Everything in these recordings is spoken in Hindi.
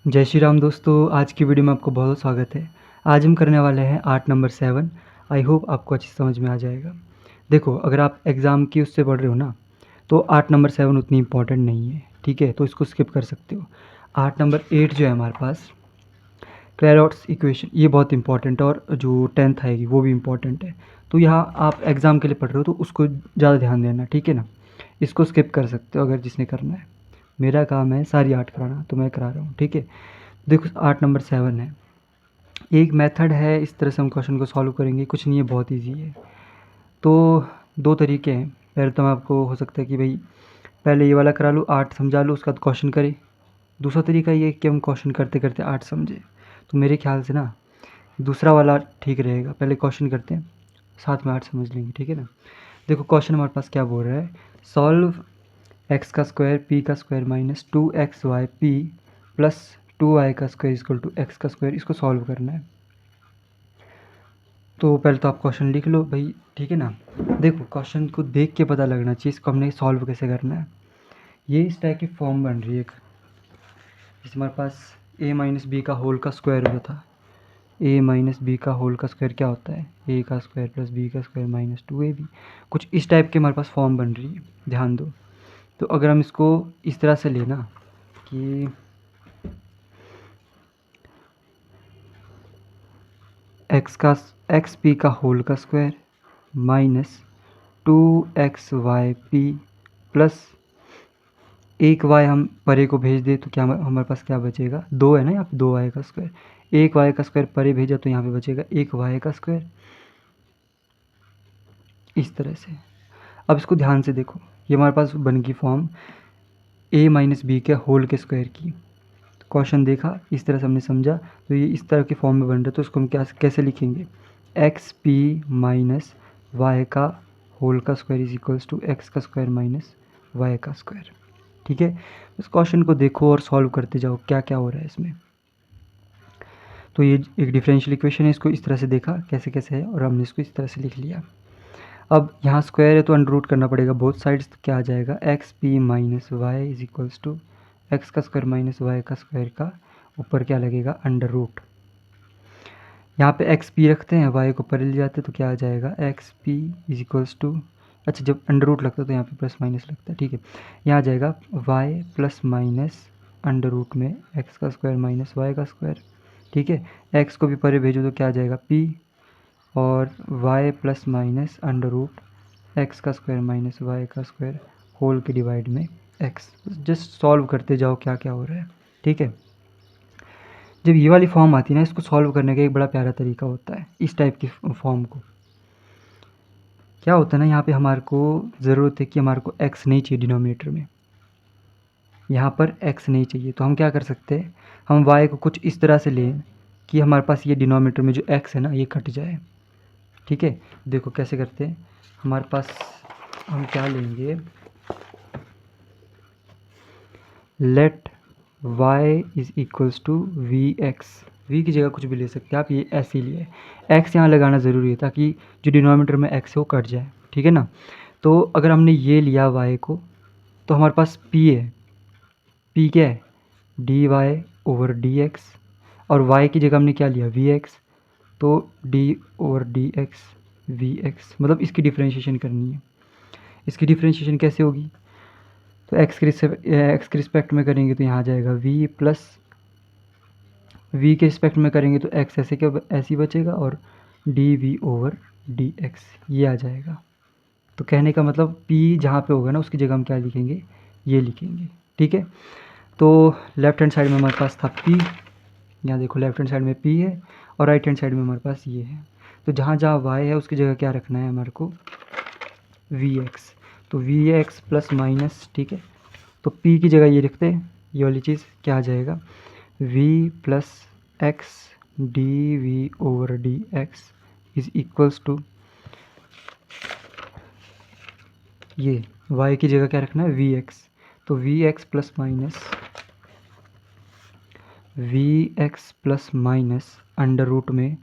जय श्री राम दोस्तों, आज की वीडियो में आपको बहुत स्वागत है। आज हम करने वाले हैं आर्ट नंबर 7। आई होप आपको अच्छी समझ में आ जाएगा। देखो, अगर आप एग्ज़ाम की उससे पढ़ रहे हो ना, तो आर्ट नंबर 7 उतनी इम्पॉर्टेंट नहीं है, ठीक है? तो इसको स्किप कर सकते हो। आर्ट नंबर 8 जो है हमारे पास, क्लैरोट्स इक्वेशन, ये बहुत इंपॉर्टेंट है और जो 10th आएगी वो भी इम्पॉर्टेंट है। तो यहाँ आप एग्ज़ाम के लिए पढ़ रहे हो तो उसको ज़्यादा ध्यान देना, ठीक है ना? इसको स्किप कर सकते हो अगर जिसने करना है। मेरा काम है सारी आर्ट कराना, तो मैं करा रहा हूँ, ठीक है? देखो, आर्ट नंबर 7 है। एक मेथड है, इस तरह से हम क्वेश्चन को सॉल्व करेंगे। कुछ नहीं है, बहुत इजी है। तो दो तरीके हैं। पहले तो मैं आपको हो सकता है कि भाई पहले ये वाला करा लूँ, आर्ट समझा लूँ, उसका क्वेश्चन करें। दूसरा तरीका ये है कि हम क्वेश्चन करते करते आर्ट समझे। तो मेरे ख्याल से ना दूसरा वाला ठीक रहेगा। पहले क्वेश्चन करते हैं, साथ में आर्ट समझ लेंगे, ठीक है ना? देखो, क्वेश्चन हमारे पास क्या बोल रहा है। सॉल्व एक्स का स्क्वायर पी का square minus 2xy p plus 2y का स्क्वायर इक्वल टू एक्स का स्क्वायर, इसको सॉल्व करना है। तो पहले तो आप क्वेश्चन लिख लो भाई, ठीक है ना? देखो, क्वेश्चन को देख के पता लगना चाहिए इसको हमने सॉल्व कैसे करना है। ये इस टाइप की फॉर्म बन रही है एक, जैसे हमारे पास a माइनस बी का होल का स्क्वायर होता था। a माइनस बी का होल का स्क्वायर क्या होता है? a का स्क्वायर प्लस b का स्क्वायर माइनस 2ab। कुछ इस टाइप के हमारे पास फॉर्म बन रही है, ध्यान दो। तो अगर हम इसको इस तरह से लेना कि एक्स पी का होल का square minus 2xy p plus एक y हम परे को भेज दे तो क्या हमारे पास क्या बचेगा? 2 है ना, यहाँ पे 2y का स्क्वायर। एक y का स्क्वायर परे भेजा तो यहाँ पे बचेगा एक y का स्क्वायर, इस तरह से। अब इसको ध्यान से देखो, ये हमारे पास बन गई फॉर्म a माइनस बी के होल के स्क्वायर की। क्वेश्चन देखा, इस तरह से हमने समझा, तो ये इस तरह के फॉर्म में बन रहा है। तो इसको हम क्या कैसे लिखेंगे? एक्स पी माइनस वाई का होल का square is equals to x का स्क्वायर माइनस वाई का स्क्वायर, ठीक है? इस क्वेश्चन को देखो और सॉल्व करते जाओ क्या क्या हो रहा है इसमें। तो ये एक डिफरेंशियल इक्वेशन है, इसको इस तरह से देखा कैसे कैसे है और हमने इसको इस तरह से लिख लिया। अब यहाँ स्क्वायर है तो अंडर रूट करना पड़ेगा बोथ साइड्स। तो क्या आ जाएगा? X p minus y is equals to x का स्क्वायर माइनस वाई का स्क्वायर का ऊपर क्या लगेगा? Under root. यहाँ पे एक्स पी रखते हैं, वाई को परे ले जाते हैं, तो क्या आ जाएगा? X p is equals to, अच्छा जब अंडर रूट लगता है तो यहाँ पे प्लस माइनस लगता है, ठीक है? यहाँ आ जाएगा y plus minus under root में एक्स का स्क्वायर माइनस वाई का स्क्वायर, ठीक है? एक्स को भी परे भेजो तो क्या आ जाएगा? पी और y plus minus under root x का स्क्वायर माइनस वाई का स्क्वायर होल के डिवाइड में एक्स। जस्ट सॉल्व करते जाओ क्या क्या हो रहा है, ठीक है? जब ये वाली फॉर्म आती है ना, इसको सॉल्व करने का एक बड़ा प्यारा तरीका होता है। इस टाइप की फॉर्म को क्या होता है ना, यहाँ पे हमारे को ज़रूरत है कि हमारे को एक्स नहीं चाहिए डिनोमिनेटर में, यहाँ पर एक्स नहीं चाहिए। तो हम क्या कर सकते हैं, हम वाई को कुछ इस तरह से लें कि हमारे पास ये डिनोमिनेटर में जो एक्स है ना ये कट जाए, ठीक है? देखो कैसे करते हैं। हमारे पास हम क्या लेंगे, let y is equals to v x. V की जगह कुछ भी ले सकते हैं आप, ये ऐसे ही लिए। एक्स यहाँ लगाना ज़रूरी है ताकि जो डिनोमिनेटर में एक्स है वो कट जाए, ठीक है ना? तो अगर हमने ये लिया y को, तो हमारे पास p है। p क्या है? D y over d x. और y की जगह हमने क्या लिया? V x. तो d over d x v x, मतलब इसकी डिफ्रेंशिएशन करनी है। इसकी डिफ्रेंशिएशन कैसे होगी? तो एक्स के रिस्पेक्ट में करेंगे तो यहाँ आ जाएगा v प्लस v के रिस्पेक्ट में करेंगे तो x ऐसे क्या ऐसे ही बचेगा और d v over d x ये आ जाएगा। तो कहने का मतलब p जहाँ पे होगा ना उसकी जगह हम क्या लिखेंगे? ये लिखेंगे, ठीक है? तो लेफ्ट हैंड साइड में हमारे पास था p, यहाँ देखो लेफ्ट हैंड साइड में p है और राइट हैंड साइड में हमारे पास ये है। तो जहाँ जहाँ y है उसकी जगह क्या रखना है हमारे को? V x. तो वी एक्स प्लस माइनस, ठीक है? तो p की जगह ये लिखते हैं, ये वाली चीज़ क्या आ जाएगा? v plus x d v over d x is equals to, ये y की जगह क्या रखना है? V x. तो v x plus minus v x plus minus under root में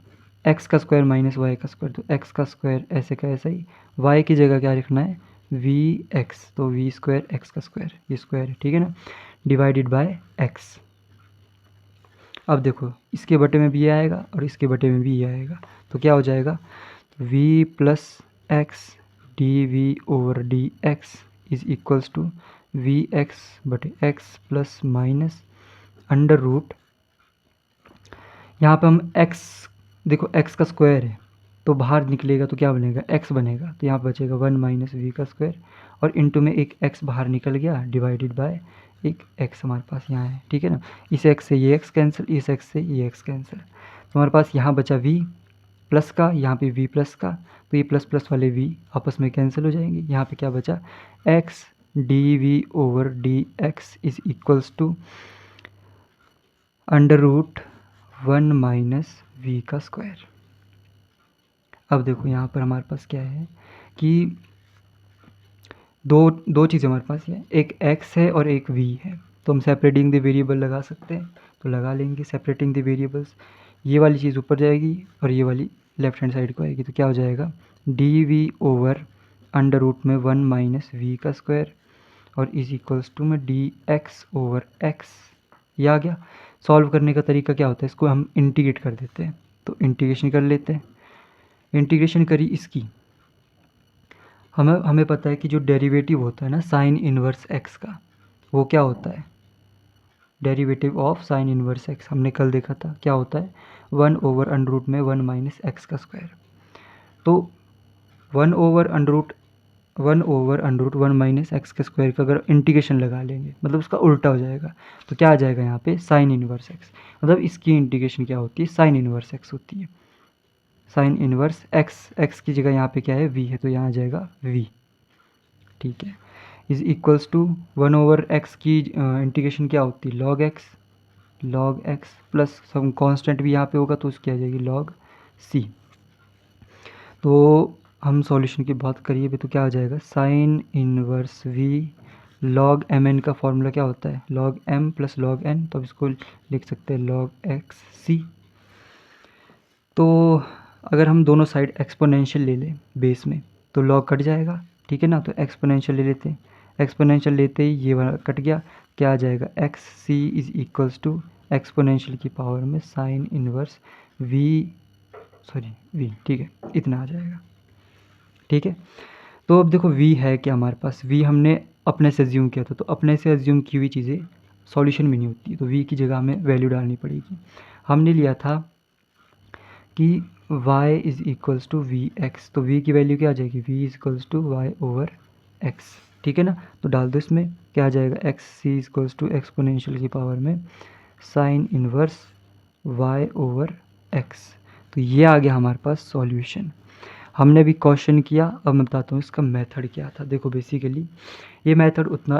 एक्स का स्क्वायर माइनस वाई का स्क्वायर। तो एक्स का स्क्वायर ऐसे का ऐसा ही, y की जगह क्या लिखना है? V x. तो वी स्क्वायर एक्स का स्क्वायर, ये स्क्वायर है, ठीक है ना? Divided by x. अब देखो इसके बटे में भी आएगा और इसके बटे में भी आएगा, तो क्या हो जाएगा v plus x d v over d x is equals to v x बटे x plus minus under root, यहाँ पे हम x, देखो x का स्क्वायर है तो बाहर निकलेगा तो क्या बनेगा x बनेगा, तो यहाँ बचेगा 1 माइनस वी का स्क्वायर और इनटू में एक x बाहर निकल गया डिवाइडेड बाय एक x हमारे पास यहाँ है, ठीक है ना। इस x से ये x कैंसिल, इस x से ये x कैंसिल, तो हमारे पास यहाँ बचा v प्लस का, यहाँ पे v प्लस का, तो ये प्लस प्लस वाले v आपस में कैंसिल हो जाएंगे। यहाँ पे क्या बचा x d v over d x is equals to under root 1 minus v का स्क्वायर। अब देखो यहाँ पर हमारे पास क्या है कि दो चीज़ें हमारे पास है, एक x है और एक v है, तो हम सेपरेटिंग द वेरिएबल लगा सकते हैं, तो लगा लेंगे सेपरेटिंग द वेरिएबल्स। ये वाली चीज़ ऊपर जाएगी और ये वाली लेफ्ट हैंड साइड को आएगी, तो क्या हो जाएगा d v over under root में 1 माइनस वी का स्क्वायर और इज इक्वल्स टू में डी एक्स ओवर एक्स। ये आ गया। सॉल्व करने का तरीका क्या होता है, इसको हम इंटीग्रेट कर देते हैं, तो इंटीग्रेशन कर लेते हैं। इंटीग्रेशन करी इसकी, हमें पता है कि जो डेरिवेटिव होता है ना साइन इनवर्स एक्स का, वो क्या होता है derivative of sine inverse x, हमने कल देखा था क्या होता है 1 ओवर अंडर रूट में 1 माइनस एक्स का स्क्वायर। तो 1 over under root 1 minus x के स्क्वायर का अगर इंटीग्रेशन लगा लेंगे मतलब उसका उल्टा हो जाएगा, तो क्या आ जाएगा यहाँ पे साइन इनवर्स एक्स, मतलब इसकी इंटीग्रेशन क्या होती है साइन इनवर्स एक्स होती है। साइन इनवर्स एक्स की जगह यहाँ पे क्या है v है, तो यहाँ आ जाएगा v, ठीक है, is equals to 1 over x की इंटीग्रेशन क्या होती है लॉग एक्स प्लस सब कांस्टेंट भी यहाँ पे होगा तो उसकी आ जाएगी लॉग c। तो हम सॉल्यूशन की बात करिए भी तो क्या आ जाएगा sine inverse v log m n का फॉर्मूला क्या होता है log m plus log n, तो अब इसको लिख सकते हैं लॉग एक्स सी। तो अगर हम दोनों साइड एक्सपोनेंशियल ले लें बेस में तो लॉग कट जाएगा, ठीक है ना, तो एक्सपोनेंशियल ले लेते हैं। एक्सपोनेंशियल लेते ही ये वाला कट गया, क्या आ जाएगा x c is equals to exponential की पावर में साइन इनवर्स वी, ठीक है, इतना आ जाएगा, ठीक है। तो अब देखो v है क्या हमारे पास, v हमने अपने से एज्यूम किया था, तो अपने से एज्यूम की हुई चीज़ें सॉल्यूशन में नहीं होती, तो v की जगह हमें वैल्यू डालनी पड़ेगी। हमने लिया था कि y is equals to v x, तो v की वैल्यू क्या आ जाएगी v is equals to y over x, ठीक है ना, तो डाल दो इसमें क्या आ जाएगा x c is equals to exponential की पावर में sine inverse y over x. तो ये आ गया हमारे पास सॉल्यूशन। हमने भी क्वेश्चन किया, अब मैं बताता हूँ इसका मेथड क्या था। देखो बेसिकली ये मेथड उतना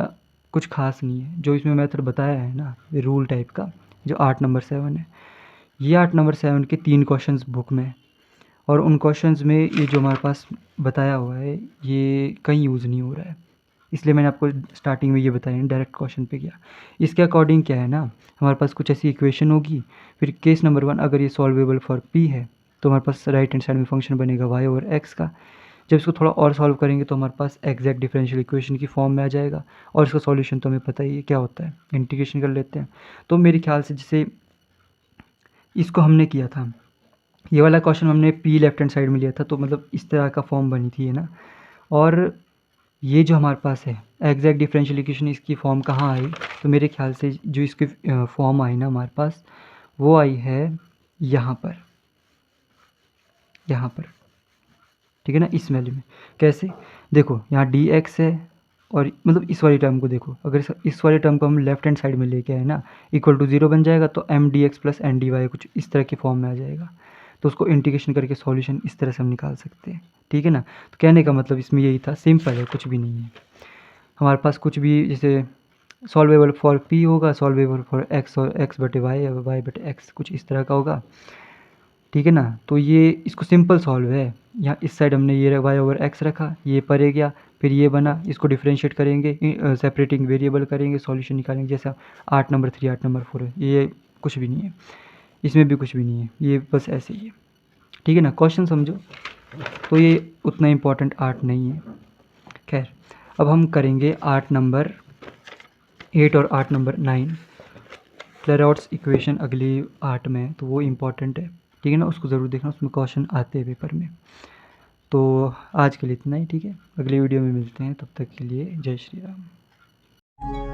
कुछ खास नहीं है, जो इसमें मेथड बताया है ना ये रूल टाइप का, जो 8 नंबर 7 है, ये 8 नंबर 7 के 3 क्वेश्चंस बुक में, और उन क्वेश्चंस में ये जो हमारे पास बताया हुआ है ये कहीं यूज़ नहीं हो रहा है, इसलिए मैंने आपको स्टार्टिंग में ये बताया डायरेक्ट क्वेश्चन पे किया। इसके अकॉर्डिंग क्या है ना हमारे पास कुछ ऐसी इक्वेशन होगी, फिर केस नंबर 1 अगर ये सॉल्वेबल फॉर p है तो हमारे पास राइट हैंड साइड में फंक्शन बनेगा y ओवर x का। जब इसको थोड़ा और सॉल्व करेंगे तो हमारे पास एग्जैक्ट डिफरेंशियल इक्वेशन की फॉर्म में आ जाएगा, और इसका सॉल्यूशन तो हमें पता ही है क्या होता है, इंटीग्रेशन कर लेते हैं। तो मेरे ख्याल से जैसे इसको हमने किया था, ये वाला क्वेश्चन हमने p लेफ्ट हैंड साइड में लिया था, तो मतलब इस तरह का फॉर्म बनी थी है ना, और ये जो हमारे पास है एग्जैक्ट डिफरेंशियल इक्वेशन इसकी फॉर्म कहाँ आई, तो मेरे ख्याल से जो इसकी फॉर्म आई ना हमारे पास वो आई है यहाँ पर, ठीक है ना, इस वैल्यू में। कैसे देखो यहाँ डी एक्स है और मतलब इस वाली टर्म को देखो, अगर इस वाले टर्म को हम लेफ्ट हैंड साइड में लेके आए ना इक्वल टू 0 बन जाएगा, तो m d x plus n d y कुछ इस तरह की फॉर्म में आ जाएगा, तो उसको इंटीग्रेशन करके सॉल्यूशन इस तरह से हम निकाल सकते हैं, ठीक है ना। तो कहने का मतलब इसमें यही था, सिंपल है, कुछ भी नहीं है हमारे पास, कुछ भी जैसे सॉल्वेबल फॉर p होगा, सॉल्वेबल फॉर x और x बटे y या y बटे x कुछ इस तरह का होगा, ठीक है ना। तो ये इसको सिंपल सॉल्व है, यहाँ इस साइड हमने ये y ओवर x रखा, ये परे गया, फिर ये बना, इसको डिफरेंशिएट करेंगे, सेपरेटिंग वेरिएबल करेंगे, सॉल्यूशन निकालेंगे, जैसा 8 नंबर 3 8 नंबर 4 है, ये कुछ भी नहीं है, इसमें भी कुछ भी नहीं है, ये बस ऐसे ही है, ठीक है ना। क्वेश्चन समझो, तो ये उतना इम्पोर्टेंट 8 नहीं है। खैर अब हम करेंगे 8 नंबर 8 और 8 नंबर 9। क्लेरॉट्स इक्वेशन अगली आर्ट में है, तो वो इम्पॉर्टेंट है, ठीक है ना, उसको ज़रूर देखना, उसमें क्वेश्चन आते हैं पेपर में। तो आज के लिए इतना ही, ठीक है, अगली वीडियो में मिलते हैं, तब तक के लिए जय श्री राम।